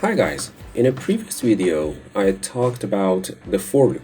Hi guys, in a previous video I talked about the for loop,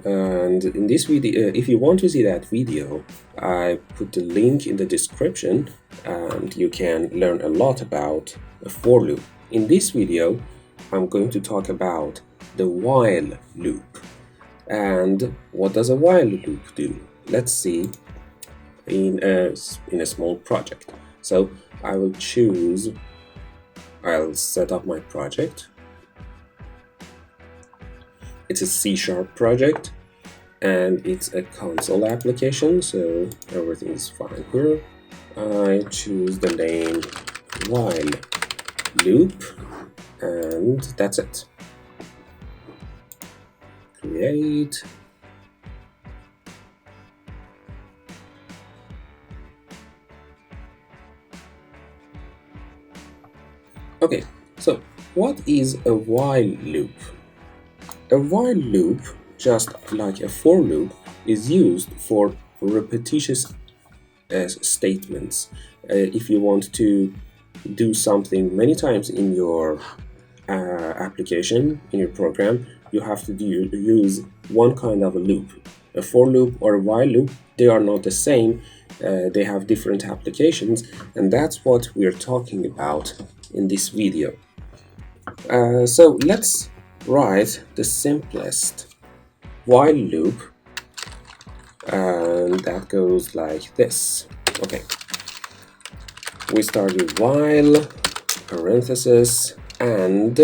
and in this video, if you want to see that video, I put the link in the description and you can learn a lot about a for loop. In this video I'm going to talk about the while loop. And what does a while loop do? Let's see in a small project. So I'll set up my project. It's a C# project and it's a console application, so everything is fine here. I choose the name while loop and that's it. Create. Okay, so what is a while loop? A while loop, just like a for loop, is used for repetitious statements. If you want to do something many times in your application, in your program, you have to use one kind of a loop. A for loop or a while loop, they are not the same. They have different applications, and that's what we're talking about in this video. So let's write the simplest while loop, and that goes like this. Okay, we start with while, parenthesis, and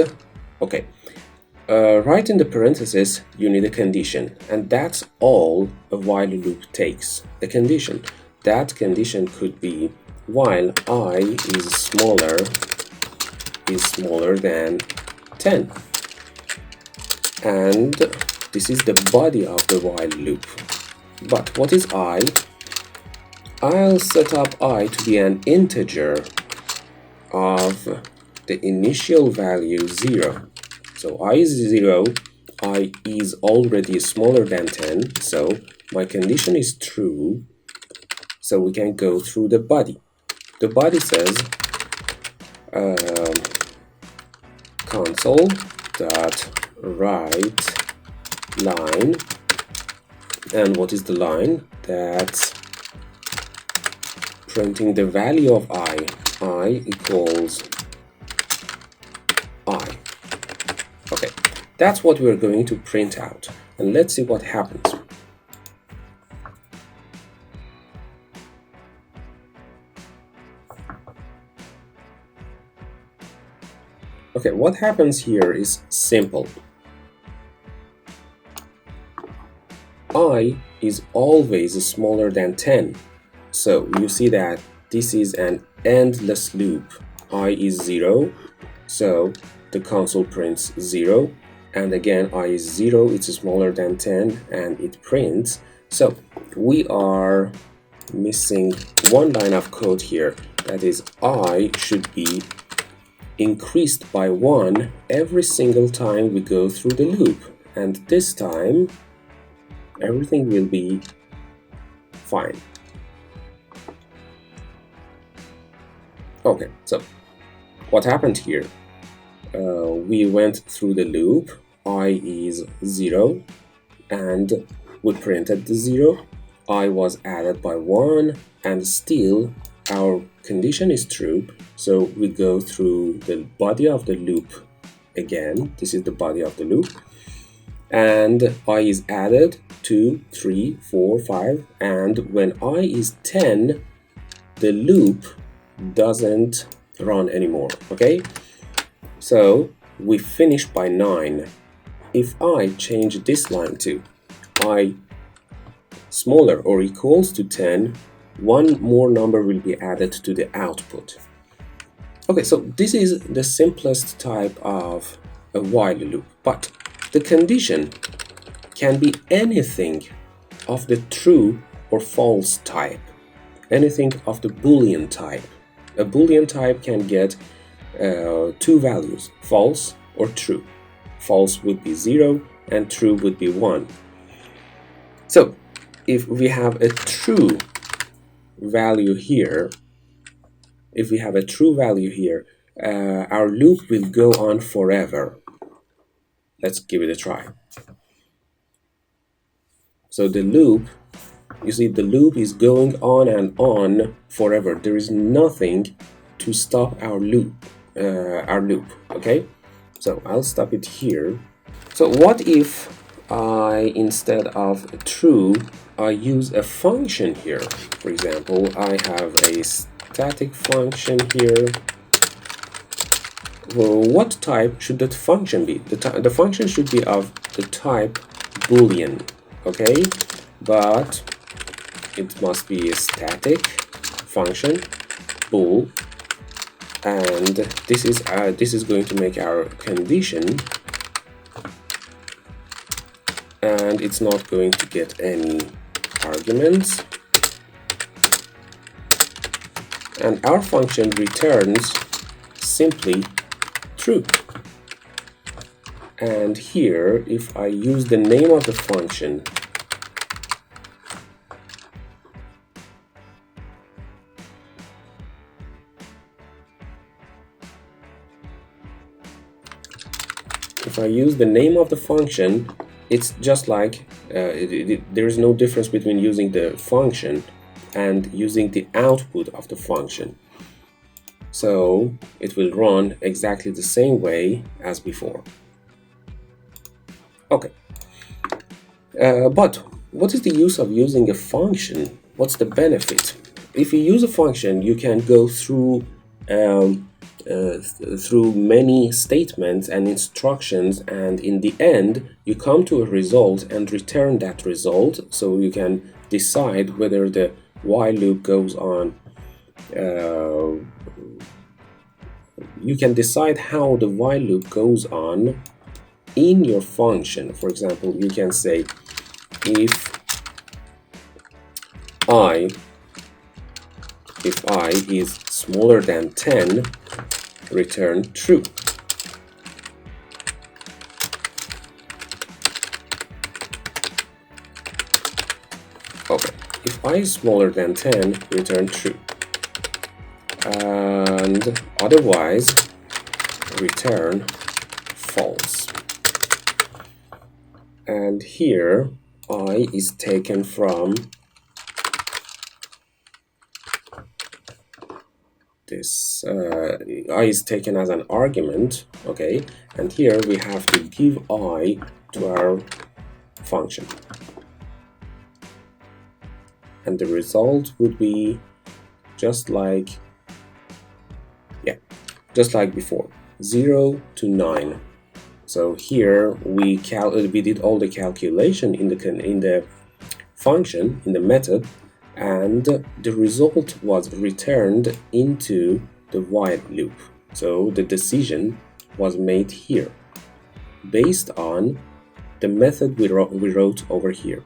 okay, right in the parenthesis you need a condition, and that's all a while loop takes. A condition. That condition could be while I is smaller than 10, and this is the body of the while loop. But what is I? I'll set up I to be an integer of the initial value 0. So I is 0, I is already smaller than 10, so my condition is true, so we can go through the body. The body says console.write line, and what is the line? That's printing the value of I equals I. Okay, that's what we're going to print out, and let's see what happens. Okay, what happens here is simple. I is always smaller than 10. So you see that this is an endless loop. I is 0, so the console prints 0. And again, I is 0, it's smaller than 10, and it prints. So we are missing one line of code here. That is, I should be increased by 1 every single time we go through the loop, and this time everything will be fine. Okay, so what happened here? We went through the loop, I is 0, and we printed the 0. I was added by 1, and still our condition is true, so we go through the body of the loop again. This is the body of the loop, and I is added 2, 3, 4, 5, and when I is 10, the loop doesn't run anymore. Okay, so we finish by 9. If I change this line to I smaller or equals to 10, one more number will be added to the output. Okay, so this is the simplest type of a while loop, but the condition can be anything of the true or false type, anything of the Boolean type. A Boolean type can get two values, false or true. False would be 0 and true would be 1. So if we have a true value here, our loop will go on forever. Let's give it a try. So the loop, you see, the loop is going on and on forever. There is nothing to stop our loop, okay? So I'll stop it here. So what if I, instead of true, I use a function here? For example, I have a static function here. Well, what type should that function be? The function should be of the type Boolean, okay? But it must be a static function, bool, and this is going to make our condition, and it's not going to get any arguments, and our function returns simply true. And here, if I use the name of the function, it's just like there is no difference between using the function and using the output of the function. So it will run exactly the same way as before. Okay. But what is the use of using a function? What's the benefit? If you use a function, you can go through many statements and instructions, and in the end you come to a result and return that result, so you can decide whether the while loop goes on. You can decide how the while loop goes on in your function. For example, you can say if I is smaller than 10, return true. Okay, if I is smaller than 10, return true. And otherwise, return false. And here, I is taken from this, I is taken as an argument, okay? And here we have to give I to our function. And the result would be just like before, 0 to 9. So here we did all the calculation in the function, in the method, and the result was returned into the while loop. So the decision was made here based on the method we wrote over here.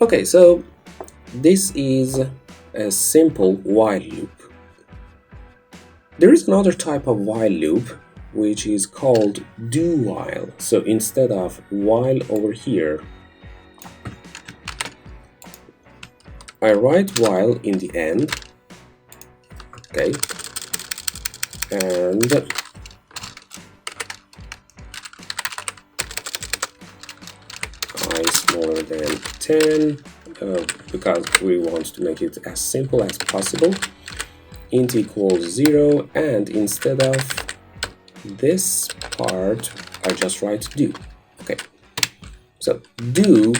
Okay, so this is a simple while loop. There is another type of while loop which is called do while. So instead of while over here, I write while in the end, okay, and I smaller than 10, because we want to make it as simple as possible. Int equals 0, and instead of this part, I just write do. Okay, so do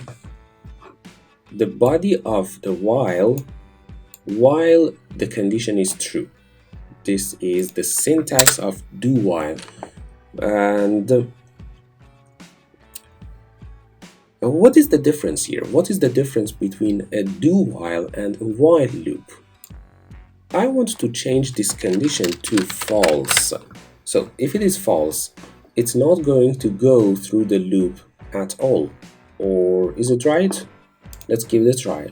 the body of the while the condition is true. This is the syntax of do while. And what is the difference here? What is the difference between a do while and a while loop? I want to change this condition to false. So if it is false, it's not going to go through the loop at all. Or is it right? Let's give it a try.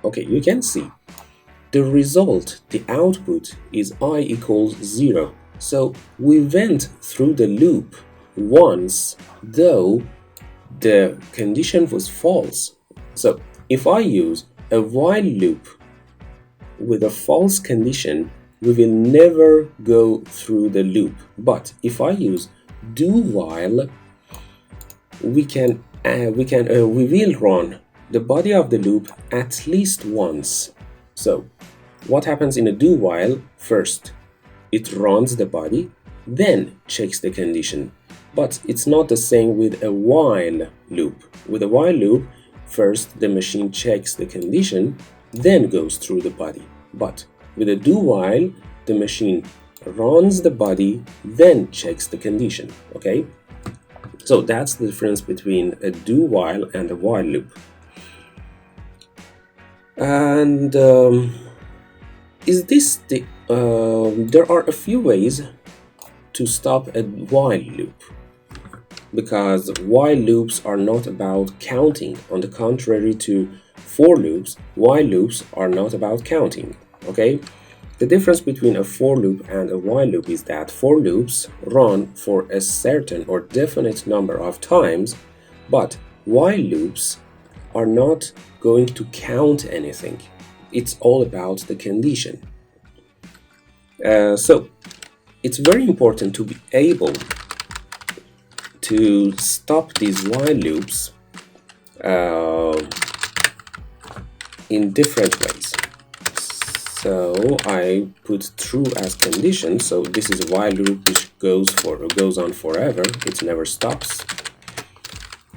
Okay, you can see the result, the output is I equals 0. So we went through the loop once, though the condition was false. So if I use a while loop with a false condition, we will never go through the loop. But if I use do while, we will run the body of the loop at least once. So what happens in a do while? First, it runs the body, then checks the condition. But it's not the same with a while loop. With a while loop, first the machine checks the condition, then goes through the body. But with a do while, the machine runs the body, then checks the condition. Okay? So that's the difference between a do while and a while loop. And there are a few ways to stop a while loop, because while loops are not about counting. On the contrary to for loops, while loops are not about counting. Okay? The difference between a for loop and a while loop is that for loops run for a certain or definite number of times, but while loops are not going to count anything. It's all about the condition. So it's very important to be able to stop these while loops in different ways. So I put true as condition. So this is a while loop which goes on forever. It never stops.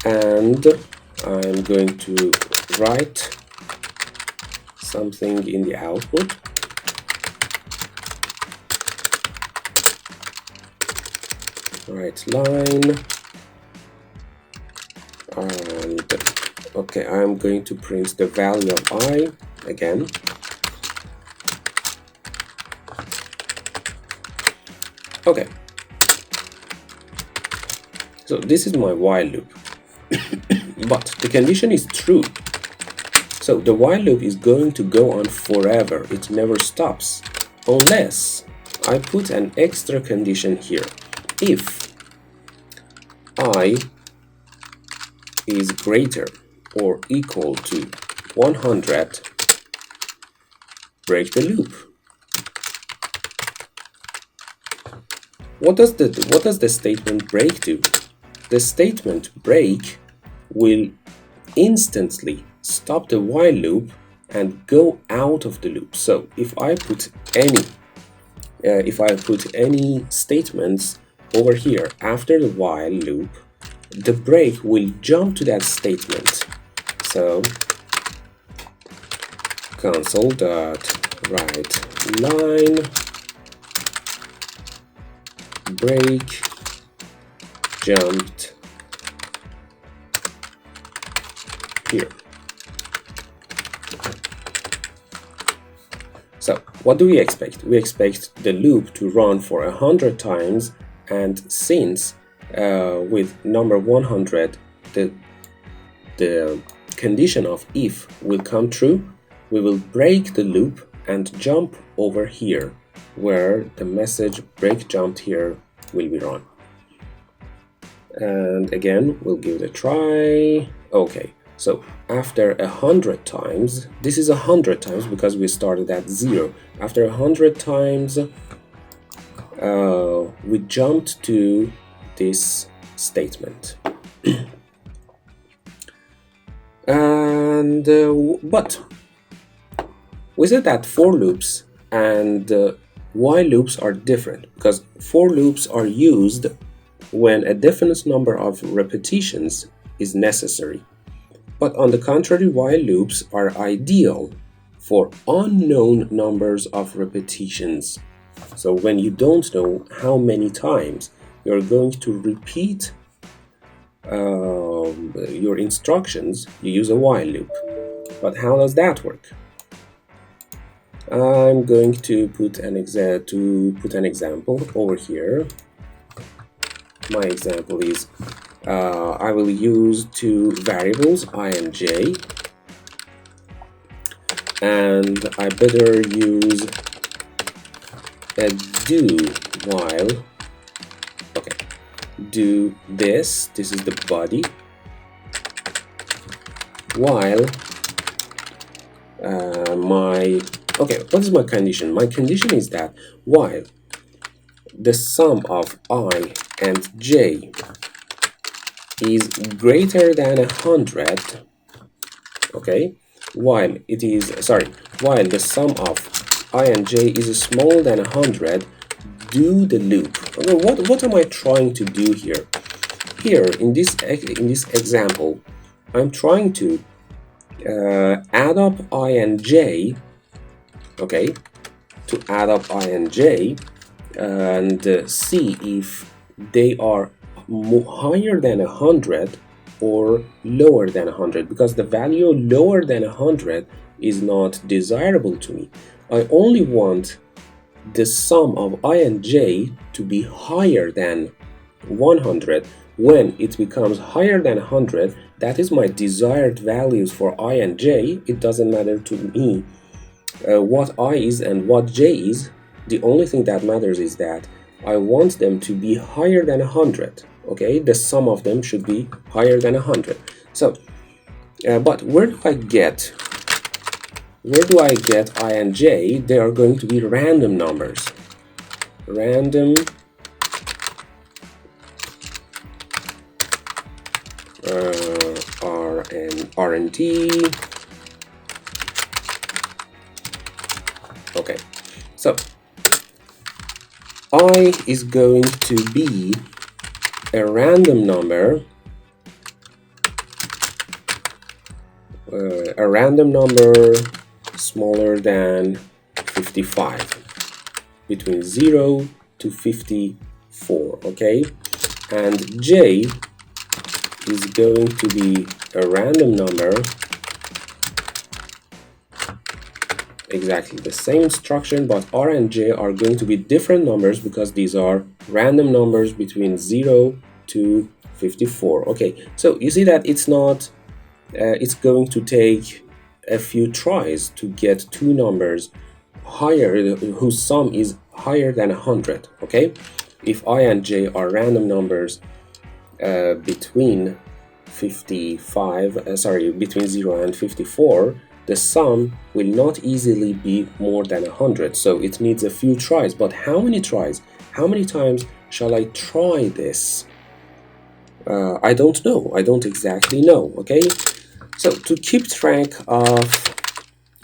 And I'm going to write something in the output. Write line. And okay, I'm going to print the value of I again. Okay, so this is my while loop, but the condition is true. So the while loop is going to go on forever. It never stops, unless I put an extra condition here. If I is greater or equal to 100, break the loop. What does the statement break do? The statement break will instantly stop the while loop and go out of the loop. So if I put any statements over here after the while loop, the break will jump to that statement. So console.write line break jumped here. So what do we expect? We expect the loop to run for 100 times, and since with number 100 the condition of if will come true, we will break the loop and jump over here where the message break jumped here will be run. And again, we'll give it a try. Okay, so after 100 times, this is 100 times because we started at 0. After 100 times, we jumped to this statement. And but we said that for loops and while loops are different, because for loops are used when a definite number of repetitions is necessary. But on the contrary, while loops are ideal for unknown numbers of repetitions. So when you don't know how many times you're going to repeat your instructions, you use a while loop. But how does that work? I'm going to put an example over here. My example is I will use two variables I and j, and I better use a do while. Okay, do this is the body, while my Okay, what is my condition? My condition is that while the sum of I and j is greater than 100, okay, while the sum of I and j is smaller than 100, do the loop. Okay, what am I trying to do here? Here in this example, I'm trying to add up I and j, okay, to add up I and j and see if they are higher than 100 or lower than 100, because the value lower than 100 is not desirable to me. I only want the sum of I and j to be higher than 100. When it becomes higher than 100, that is my desired values for I and j. It doesn't matter to me what I is and what j is. The only thing that matters is that I want them to be higher than 100. Okay, the sum of them should be higher than 100. So, but where do I get I and j? They are going to be random numbers. Random R and D. Okay, so I is going to be a random number, smaller than 55, between 0 to 54, okay? And j is going to be a random number, exactly the same instruction, but R and J are going to be different numbers because these are random numbers between 0 to 54. Okay, so you see that it's not, it's going to take a few tries to get two numbers higher, whose sum is higher than 100, okay? If I and J are random numbers between 0 and 54, the sum will not easily be more than 100, so it needs a few tries. But how many tries? How many times shall I try this? I don't know. I don't exactly know, okay? So to keep track of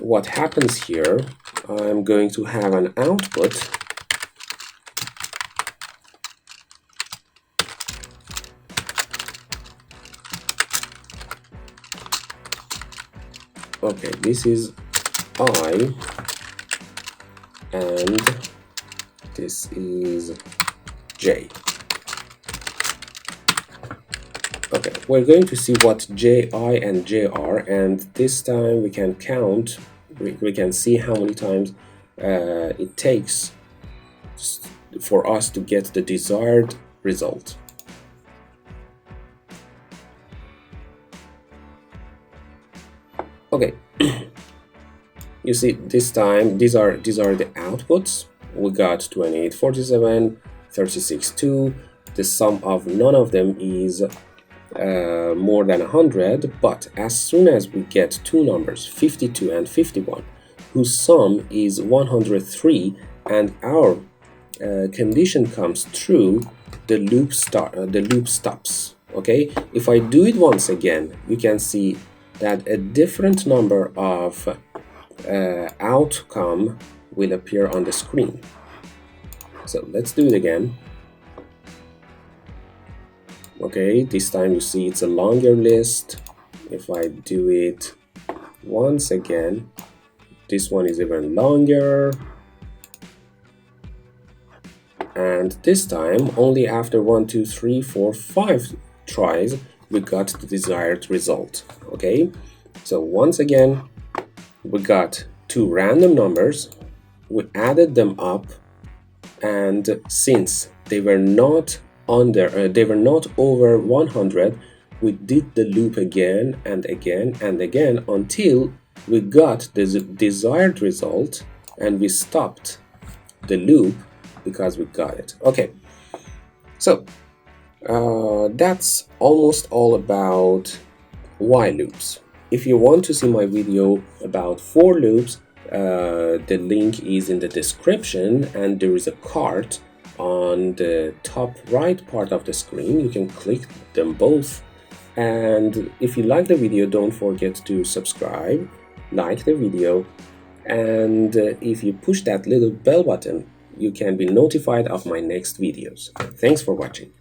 what happens here, I'm going to have an output. Okay, this is I and this is J. Okay, we're going to see what Ji and J are, and this time we can count, we can see how many times it takes for us to get the desired result. Okay, you see this time these are the outputs. We got 28, 47, 36, 2. The sum of none of them is more than 100, but as soon as we get two numbers, 52 and 51, whose sum is 103, and our condition comes true, the loop stops. Okay, if I do it once again, you can see that a different number of outcome will appear on the screen. So let's do it again. Okay, this time you see it's a longer list. If I do it once again, this one is even longer. And this time, only after 1, 2, 3, 4, 5 tries, we got the desired result. Okay, so once again, we got two random numbers, we added them up, and since they were not over 100, we did the loop again and again and again until we got the desired result, and we stopped the loop because we got it. Okay, so that's almost all about while loops. If you want to see my video about for loops, The link is in the description, and there is a card on the top right part of the screen. You can click them both. And if you like the video, don't forget to subscribe, like the video, and if you push that little bell button, you can be notified of my next videos. Thanks for watching.